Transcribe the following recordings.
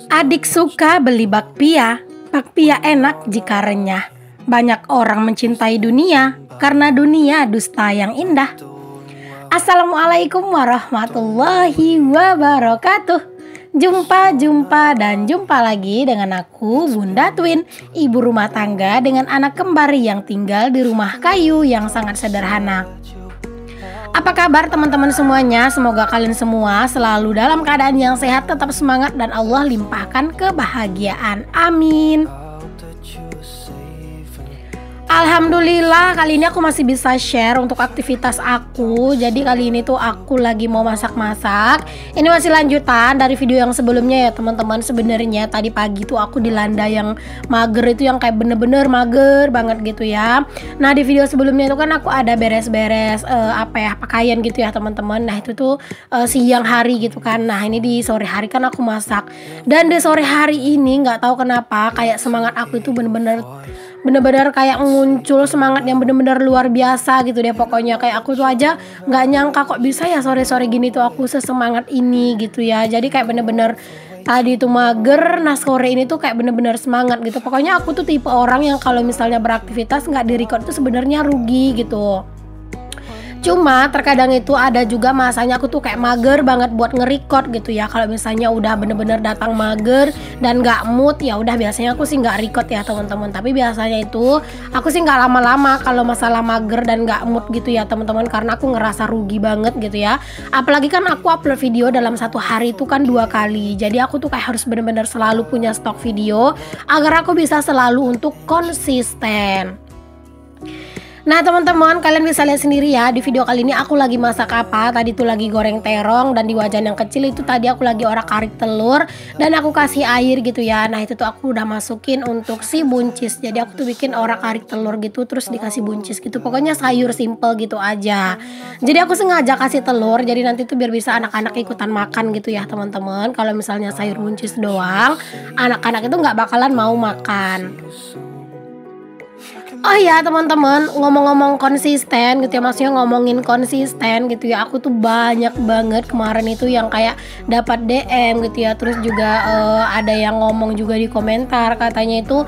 Adik suka beli bakpia. Bakpia enak jika renyah. Banyak orang mencintai dunia karena dunia dusta yang indah. Assalamualaikum warahmatullahi wabarakatuh. Jumpa dan jumpa lagi dengan aku, Bunda Twin, ibu rumah tangga dengan anak kembar yang tinggal di rumah kayu yang sangat sederhana. Apa kabar teman-teman semuanya? Semoga kalian semua selalu dalam keadaan yang sehat, tetap semangat, dan Allah limpahkan kebahagiaan. Amin. Alhamdulillah, kali ini aku masih bisa share untuk aktivitas aku. Jadi kali ini tuh aku lagi mau masak-masak. Ini masih lanjutan dari video yang sebelumnya ya teman-teman. Sebenarnya tadi pagi tuh aku dilanda yang mager, itu yang kayak bener-bener mager banget gitu ya. Nah di video sebelumnya itu kan aku ada beres-beres pakaian gitu ya teman-teman. Nah itu tuh siang hari gitu kan. Nah ini di sore hari kan aku masak. Dan di sore hari ini nggak tahu kenapa kayak semangat aku itu bener-bener kayak muncul semangat yang bener-bener luar biasa gitu deh. Pokoknya kayak aku tuh aja nggak nyangka kok bisa ya sore-sore gini tuh aku sesemangat ini gitu ya. Jadi kayak bener-bener tadi tuh mager, nah sore ini tuh kayak bener-bener semangat gitu. Pokoknya aku tuh tipe orang yang kalau misalnya beraktivitas nggak di-record itu sebenarnya rugi gitu. Cuma terkadang itu ada juga masanya aku tuh kayak mager banget buat nge-record gitu ya. Kalau misalnya udah bener-bener datang mager dan gak mood, ya udah biasanya aku sih gak record ya teman-teman. Tapi biasanya itu aku sih gak lama-lama kalau masalah mager dan gak mood gitu ya teman-teman, karena aku ngerasa rugi banget gitu ya. Apalagi kan aku upload video dalam satu hari itu kan 2 kali. Jadi aku tuh kayak harus bener-bener selalu punya stok video agar aku bisa selalu untuk konsisten. Nah teman-teman, kalian bisa lihat sendiri ya di video kali ini aku lagi masak apa. Tadi tuh lagi goreng terong, dan di wajan yang kecil itu tadi aku lagi orak-arik telur dan aku kasih air gitu ya. Nah itu tuh aku udah masukin untuk si buncis. Jadi aku tuh bikin orak-arik telur gitu terus dikasih buncis gitu. Pokoknya sayur simple gitu aja. Jadi aku sengaja kasih telur, jadi nanti tuh biar bisa anak-anak ikutan makan gitu ya teman-teman. Kalau misalnya sayur buncis doang, anak-anak itu nggak bakalan mau makan. Oh ya teman-teman, ngomong-ngomong konsisten gitu ya, maksudnya ngomongin konsisten gitu ya, aku tuh banyak banget kemarin itu yang kayak dapat DM gitu ya. Terus juga ada yang ngomong juga di komentar, katanya itu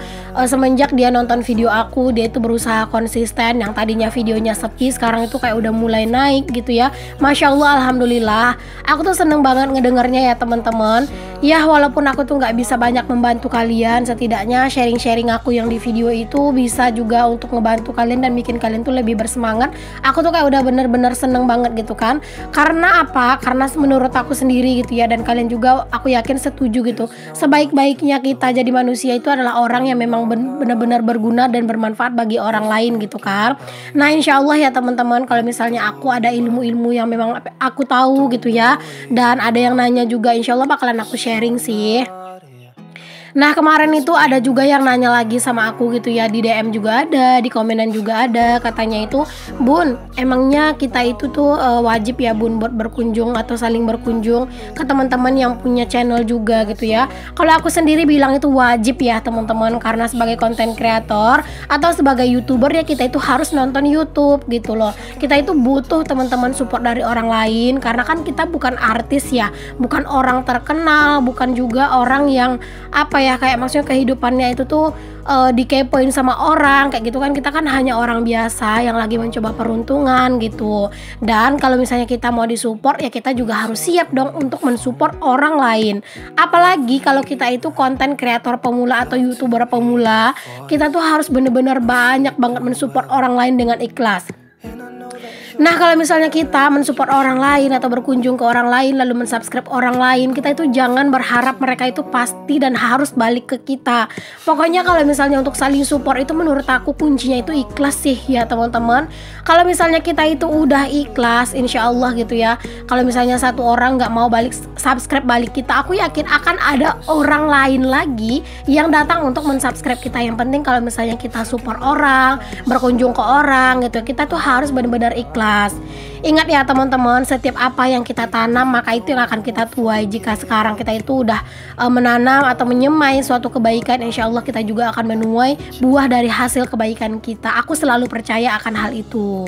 semenjak dia nonton video aku, dia itu berusaha konsisten. Yang tadinya videonya sepi, sekarang itu kayak udah mulai naik gitu ya. Masya Allah, alhamdulillah. Aku tuh seneng banget ngedengarnya ya teman-teman. Ya walaupun aku tuh nggak bisa banyak membantu kalian, setidaknya sharing-sharing aku yang di video itu bisa juga untuk ngebantu kalian dan bikin kalian tuh lebih bersemangat. Aku tuh kayak udah bener-bener seneng banget gitu kan. Karena apa? Karena menurut aku sendiri gitu ya, dan kalian juga aku yakin setuju gitu, sebaik-baiknya kita jadi manusia itu adalah orang yang memang benar-benar berguna dan bermanfaat bagi orang lain gitu kan. Nah insya Allah ya teman-teman, kalau misalnya aku ada ilmu-ilmu yang memang aku tahu gitu ya, dan ada yang nanya juga, insya Allah bakalan aku sharing sih. Nah kemarin itu ada juga yang nanya lagi sama aku gitu ya, di DM juga ada, di komenan juga ada. Katanya itu, Bun, emangnya kita itu tuh wajib ya Bun buat berkunjung atau saling berkunjung ke teman-teman yang punya channel juga gitu ya. Kalau aku sendiri bilang itu wajib ya teman-teman, karena sebagai konten kreator atau sebagai YouTuber ya kita itu harus nonton YouTube gitu loh. Kita itu butuh teman-teman support dari orang lain, karena kan kita bukan artis ya, bukan orang terkenal, bukan juga orang yang kayak maksudnya kehidupannya itu tuh dikepoin sama orang kayak gitu kan. Kita kan hanya orang biasa yang lagi mencoba peruntungan gitu. Dan kalau misalnya kita mau disupport ya kita juga harus siap dong untuk mensupport orang lain. Apalagi kalau kita itu konten kreator pemula atau YouTuber pemula, kita tuh harus bener-bener banyak banget mensupport orang lain dengan ikhlas. Nah kalau misalnya kita mensupport orang lain atau berkunjung ke orang lain lalu mensubscribe orang lain, kita itu jangan berharap mereka itu pasti dan harus balik ke kita. Pokoknya kalau misalnya untuk saling support itu menurut aku kuncinya itu ikhlas sih ya teman-teman. Kalau misalnya kita itu udah ikhlas, insya Allah gitu ya, kalau misalnya satu orang nggak mau balik subscribe balik kita, aku yakin akan ada orang lain lagi yang datang untuk mensubscribe kita. Yang penting kalau misalnya kita support orang, berkunjung ke orang gitu, kita tuh harus benar-benar ikhlas. Ingat ya teman-teman, setiap apa yang kita tanam maka itu yang akan kita tuai. Jika sekarang kita itu udah menanam atau menyemai suatu kebaikan, insya Allah kita juga akan menuai buah dari hasil kebaikan kita. Aku selalu percaya akan hal itu.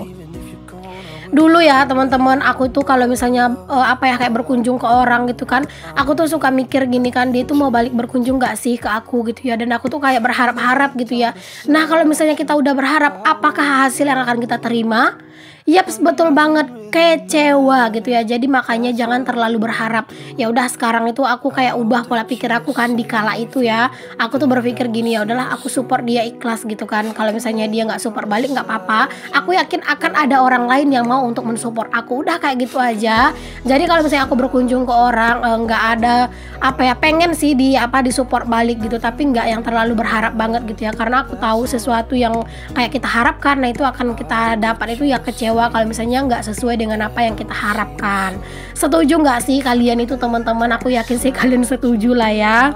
Dulu ya teman-teman, aku tuh kalau misalnya apa ya, kayak berkunjung ke orang gitu kan, aku tuh suka mikir gini kan, dia tuh mau balik berkunjung gak sih ke aku gitu ya, dan aku tuh kayak berharap-harap gitu ya. Nah kalau misalnya kita udah berharap, apakah hasil yang akan kita terima? Yaps, betul banget, kecewa gitu ya. Jadi makanya jangan terlalu berharap. Ya udah, sekarang itu aku kayak ubah pola pikir aku kan di kala itu ya. Aku tuh berpikir gini, ya udahlah aku support dia ikhlas gitu kan. Kalau misalnya dia nggak support balik nggak apa-apa. Aku yakin akan ada orang lain yang mau untuk mensupport aku. Udah kayak gitu aja. Jadi kalau misalnya aku berkunjung ke orang nggak ada apa ya, pengen sih disupport balik gitu, tapi nggak yang terlalu berharap banget gitu ya. Karena aku tahu sesuatu yang kayak kita harapkan, nah itu akan kita dapat itu ya kecewa kalau misalnya nggak sesuai dengan apa yang kita harapkan. Setuju nggak sih kalian itu teman-teman? Aku yakin sih kalian setuju lah ya.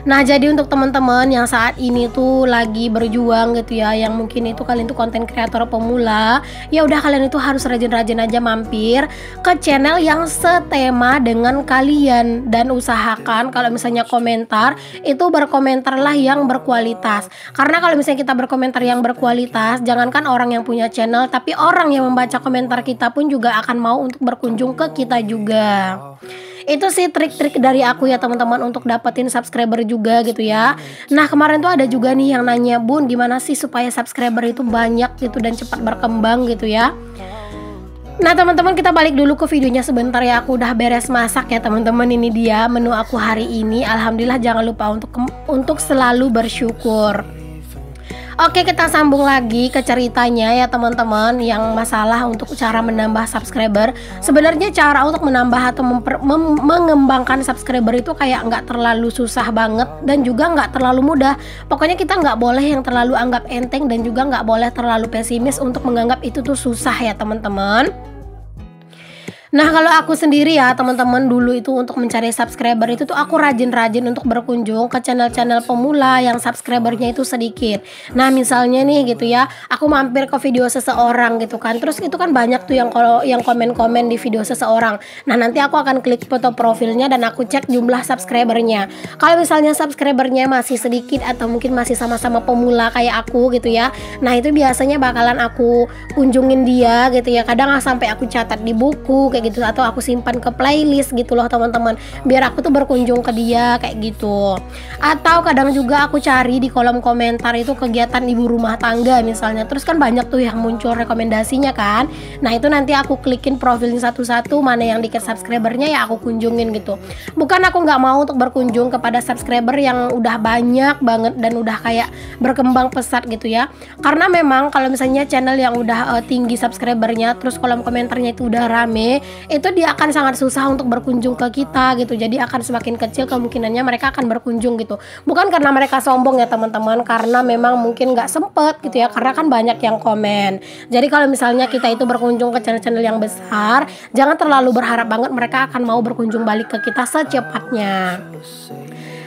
Nah jadi untuk teman-teman yang saat ini tuh lagi berjuang gitu ya, yang mungkin itu kalian tuh konten kreator pemula, ya udah kalian itu harus rajin-rajin aja mampir ke channel yang setema dengan kalian, dan usahakan kalau misalnya komentar itu berkomentarlah yang berkualitas. Karena kalau misalnya kita berkomentar yang berkualitas, jangankan orang yang punya channel, tapi orang yang membaca komentar kita pun juga akan mau untuk berkunjung ke kita juga. Itu sih trik-trik dari aku ya teman-teman untuk dapetin subscriber juga gitu ya. Nah kemarin tuh ada juga nih yang nanya, Bun gimana sih supaya subscriber itu banyak gitu dan cepat berkembang gitu ya. Nah teman-teman, kita balik dulu ke videonya sebentar ya. Aku udah beres masak ya teman-teman. Ini dia menu aku hari ini. Alhamdulillah, jangan lupa untuk selalu bersyukur. Oke, kita sambung lagi ke ceritanya ya teman-teman, yang masalah untuk cara menambah subscriber. Sebenarnya cara untuk menambah atau mengembangkan subscriber itu kayak nggak terlalu susah banget dan juga nggak terlalu mudah. Pokoknya kita nggak boleh yang terlalu anggap enteng dan juga nggak boleh terlalu pesimis untuk menganggap itu tuh susah ya teman-teman. Nah kalau aku sendiri ya teman-teman, dulu itu untuk mencari subscriber itu tuh aku rajin-rajin untuk berkunjung ke channel-channel pemula yang subscribernya itu sedikit. Nah misalnya nih gitu ya, aku mampir ke video seseorang gitu kan, terus itu kan banyak tuh yang komen-komen di video seseorang. Nah nanti aku akan klik foto profilnya dan aku cek jumlah subscribernya. Kalau misalnya subscribernya masih sedikit atau mungkin masih sama-sama pemula kayak aku gitu ya, nah itu biasanya bakalan aku kunjungin dia gitu ya. Kadang sampai aku catat di buku kayak gitu, atau aku simpan ke playlist gitu loh teman-teman, biar aku tuh berkunjung ke dia kayak gitu. Atau kadang juga aku cari di kolom komentar itu kegiatan ibu rumah tangga misalnya, terus kan banyak tuh yang muncul rekomendasinya kan. Nah itu nanti aku klikin profilnya satu-satu, mana yang dikit subscribernya ya aku kunjungin gitu. Bukan aku nggak mau untuk berkunjung kepada subscriber yang udah banyak banget dan udah kayak berkembang pesat gitu ya. Karena memang kalau misalnya channel yang udah tinggi subscribernya, terus kolom komentarnya itu udah rame, itu dia akan sangat susah untuk berkunjung ke kita gitu. Jadi akan semakin kecil kemungkinannya mereka akan berkunjung gitu. Bukan karena mereka sombong ya teman-teman, karena memang mungkin nggak sempet gitu ya, karena kan banyak yang komen. Jadi kalau misalnya kita itu berkunjung ke channel-channel yang besar, jangan terlalu berharap banget mereka akan mau berkunjung balik ke kita secepatnya.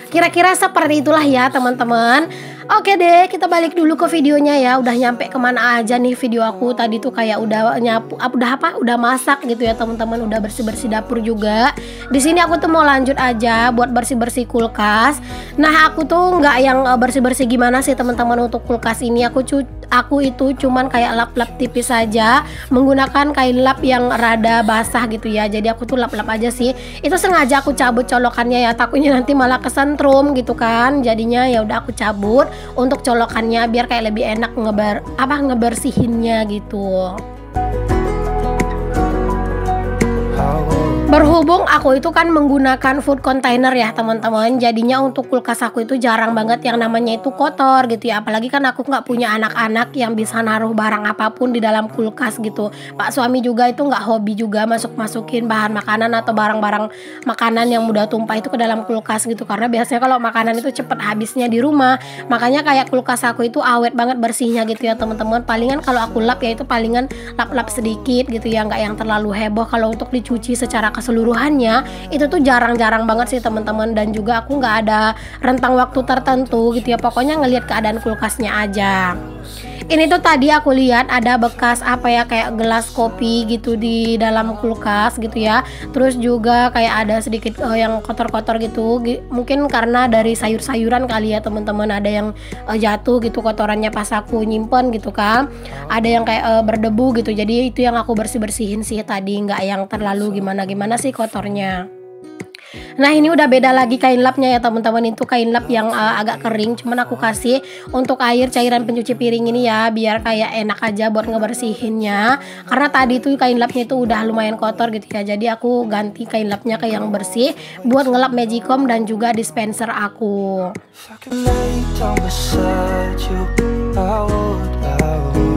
Kira-kira seperti itulah ya teman-teman. Oke deh, kita balik dulu ke videonya ya. Udah nyampe kemana aja nih video aku tadi tuh, kayak udah nyapu, udah masak gitu ya teman-teman, udah bersih-bersih dapur juga. Di sini aku tuh mau lanjut aja buat bersih-bersih kulkas. Nah aku tuh nggak yang bersih-bersih gimana sih teman-teman untuk kulkas ini. Aku itu cuman kayak lap-lap tipis saja menggunakan kain lap yang rada basah gitu ya. Jadi aku tuh lap-lap aja sih. Itu sengaja aku cabut colokannya ya, takutnya nanti malah kesentrum gitu kan. Jadinya ya udah aku cabut untuk colokannya biar kayak lebih enak ngebersihinnya gitu. Berhubung aku itu kan menggunakan food container ya teman-teman, jadinya untuk kulkas aku itu jarang banget yang namanya itu kotor gitu ya. Apalagi kan aku nggak punya anak-anak yang bisa naruh barang apapun di dalam kulkas gitu. Pak suami juga itu nggak hobi juga masukin bahan makanan atau barang-barang makanan yang mudah tumpah itu ke dalam kulkas gitu. Karena biasanya kalau makanan itu cepet habisnya di rumah, makanya kayak kulkas aku itu awet banget bersihnya gitu ya teman-teman. Palingan kalau aku lap ya itu palingan lap-lap sedikit gitu ya, nggak yang terlalu heboh. Kalau untuk dicuci secara keseluruhannya itu tuh jarang-jarang banget sih teman-teman, dan juga aku nggak ada rentang waktu tertentu gitu ya, pokoknya ngelihat keadaan kulkasnya aja. Ini tuh tadi aku lihat ada bekas apa ya, kayak gelas kopi gitu di dalam kulkas gitu ya. Terus juga kayak ada sedikit yang kotor-kotor gitu. Mungkin karena dari sayur-sayuran kali ya teman-teman, ada yang jatuh gitu kotorannya pas aku nyimpen gitu kan. Ada yang kayak berdebu gitu. Jadi itu yang aku bersih-bersihin sih tadi, nggak yang terlalu gimana-gimana sih kotornya. Nah ini udah beda lagi kain lapnya ya teman-teman. Itu kain lap yang agak kering, cuman aku kasih untuk air cairan pencuci piring ini ya, biar kayak enak aja buat ngebersihinnya. Karena tadi tuh kain lapnya itu udah lumayan kotor gitu ya, jadi aku ganti kain lapnya ke yang bersih buat ngelap magicom dan juga dispenser aku.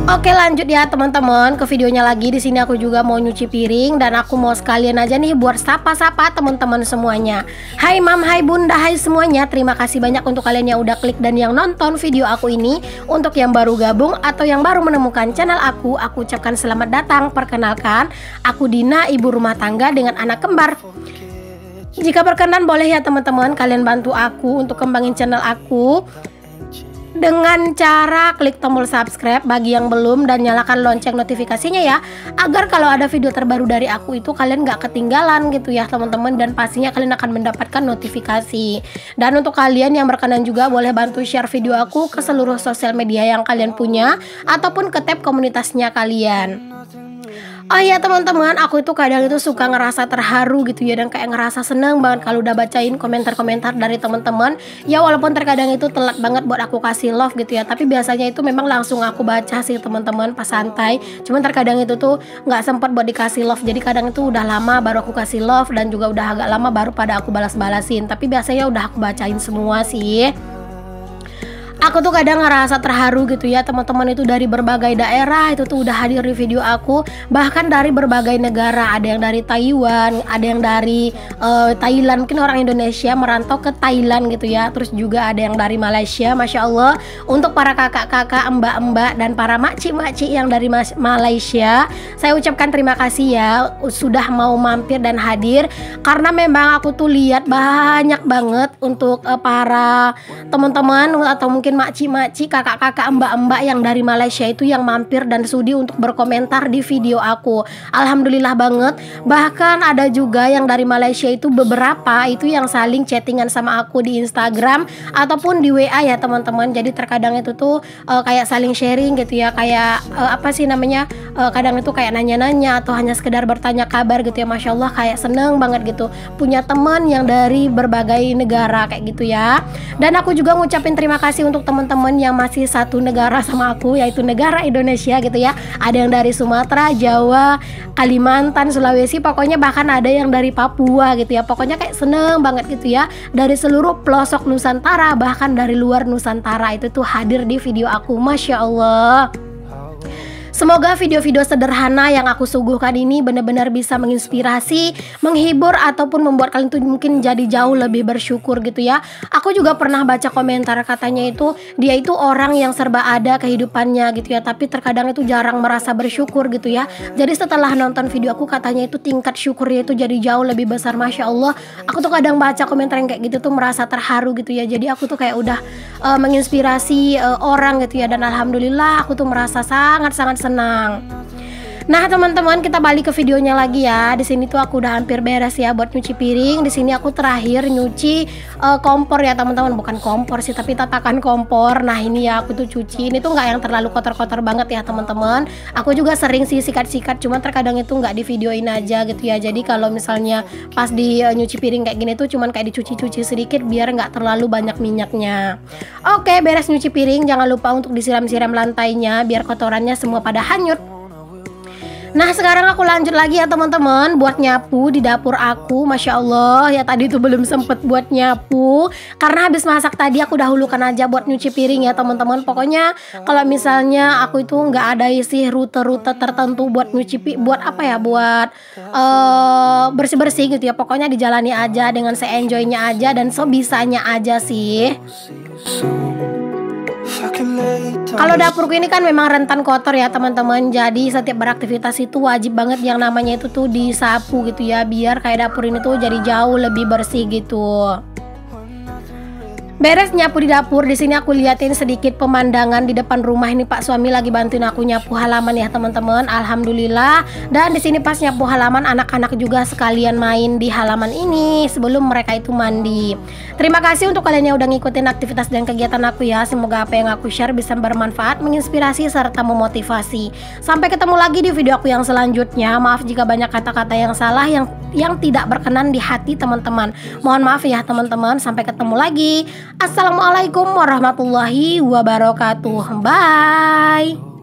Oke lanjut ya teman-teman ke videonya lagi. Di sini aku juga mau nyuci piring dan aku mau sekalian aja nih buat sapa-sapa teman-teman semuanya. Hai mam, hai bunda, hai semuanya. Terima kasih banyak untuk kalian yang udah klik dan yang nonton video aku ini. Untuk yang baru gabung atau yang baru menemukan channel aku ucapkan selamat datang. Perkenalkan, aku Dina, ibu rumah tangga dengan anak kembar. Jika berkenan boleh ya teman-teman kalian bantu aku untuk kembangin channel aku dengan cara klik tombol subscribe bagi yang belum dan nyalakan lonceng notifikasinya ya, agar kalau ada video terbaru dari aku itu kalian gak ketinggalan gitu ya teman-teman, dan pastinya kalian akan mendapatkan notifikasi. Dan untuk kalian yang berkenan juga boleh bantu share video aku ke seluruh sosial media yang kalian punya ataupun ke tab komunitasnya kalian. Oh iya teman-teman, aku itu kadang itu suka ngerasa terharu gitu ya, dan kayak ngerasa seneng banget kalau udah bacain komentar-komentar dari teman-teman. Ya walaupun terkadang itu telat banget buat aku kasih love gitu ya, tapi biasanya itu memang langsung aku baca sih teman-teman pas santai. Cuman terkadang itu tuh nggak sempat buat dikasih love, jadi kadang itu udah lama baru aku kasih love dan juga udah agak lama baru pada aku balas-balasin. Tapi biasanya udah aku bacain semua sih. Aku tuh kadang ngerasa terharu gitu ya teman-teman, itu dari berbagai daerah itu tuh udah hadir di video aku, bahkan dari berbagai negara. Ada yang dari Taiwan, ada yang dari Thailand, mungkin orang Indonesia merantau ke Thailand gitu ya. Terus juga ada yang dari Malaysia, Masya Allah. Untuk para kakak-kakak, mbak-mbak, dan para makcik-makcik yang dari Malaysia, saya ucapkan terima kasih ya sudah mau mampir dan hadir. Karena memang aku tuh lihat banyak banget untuk para teman-teman atau mungkin makcik-makcik, kakak-kakak, mbak-mbak yang dari Malaysia itu yang mampir dan sudi untuk berkomentar di video aku. Alhamdulillah banget. Bahkan ada juga yang dari Malaysia itu beberapa itu yang saling chattingan sama aku di Instagram ataupun di WA ya teman-teman. Jadi terkadang itu tuh kayak saling sharing gitu ya, kayak apa sih namanya, kadang itu kayak nanya-nanya atau hanya sekedar bertanya kabar gitu ya. Masya Allah, kayak seneng banget gitu punya teman yang dari berbagai negara kayak gitu ya. Dan aku juga ngucapin terima kasih untuk teman-teman yang masih satu negara sama aku, yaitu negara Indonesia gitu ya. Ada yang dari Sumatera, Jawa, Kalimantan, Sulawesi, pokoknya bahkan ada yang dari Papua gitu ya. Pokoknya kayak seneng banget gitu ya, dari seluruh pelosok Nusantara, bahkan dari luar Nusantara itu tuh hadir di video aku. Masya Allah. Semoga video-video sederhana yang aku suguhkan ini benar-benar bisa menginspirasi, menghibur, ataupun membuat kalian tuh mungkin jadi jauh lebih bersyukur gitu ya. Aku juga pernah baca komentar katanya itu dia itu orang yang serba ada kehidupannya gitu ya, tapi terkadang itu jarang merasa bersyukur gitu ya. Jadi setelah nonton video aku katanya itu tingkat syukurnya itu jadi jauh lebih besar. Masya Allah. Aku tuh kadang baca komentar yang kayak gitu tuh merasa terharu gitu ya. Jadi aku tuh kayak udah menginspirasi orang gitu ya, dan alhamdulillah aku tuh merasa sangat-sangat senang. Nah teman-teman, kita balik ke videonya lagi ya. Di sini tuh aku udah hampir beres ya buat nyuci piring. Di sini aku terakhir nyuci kompor ya teman-teman, bukan kompor sih tapi tatakan kompor. Nah ini ya aku tuh cuci. Ini tuh nggak yang terlalu kotor-kotor banget ya teman-teman. Aku juga sering sih sikat-sikat, cuman terkadang itu nggak di videoin aja gitu ya. Jadi kalau misalnya pas di nyuci piring kayak gini tuh cuman kayak dicuci-cuci sedikit biar nggak terlalu banyak minyaknya. Oke, beres nyuci piring, jangan lupa untuk disiram-siram lantainya biar kotorannya semua pada hanyut. Nah sekarang aku lanjut lagi ya teman-teman buat nyapu di dapur aku. Masya Allah ya, tadi tuh belum sempet buat nyapu karena habis masak tadi. Aku dahulukan aja buat nyuci piring ya teman-teman. Pokoknya kalau misalnya aku itu nggak ada sih rute-rute tertentu buat nyuci, buat apa ya, buat bersih-bersih gitu ya. Pokoknya dijalani aja dengan se-enjoynya aja dan sebisanya aja sih. Kalau dapurku ini kan memang rentan kotor ya teman-teman. Jadi setiap beraktivitas itu wajib banget yang namanya itu tuh disapu gitu ya, biar kayak dapur ini tuh jadi jauh lebih bersih gitu. Beres nyapu di dapur, di sini aku liatin sedikit pemandangan di depan rumah. Ini Pak suami lagi bantuin aku nyapu halaman ya teman-teman. Alhamdulillah. Dan di sini pas nyapu halaman, anak-anak juga sekalian main di halaman ini sebelum mereka itu mandi. Terima kasih untuk kalian yang udah ngikutin aktivitas dan kegiatan aku ya. Semoga apa yang aku share bisa bermanfaat, menginspirasi serta memotivasi. Sampai ketemu lagi di video aku yang selanjutnya. Maaf jika banyak kata-kata yang salah yang tidak berkenan di hati teman-teman. Mohon maaf ya teman-teman. Sampai ketemu lagi. Assalamualaikum warahmatullahi wabarakatuh. Bye.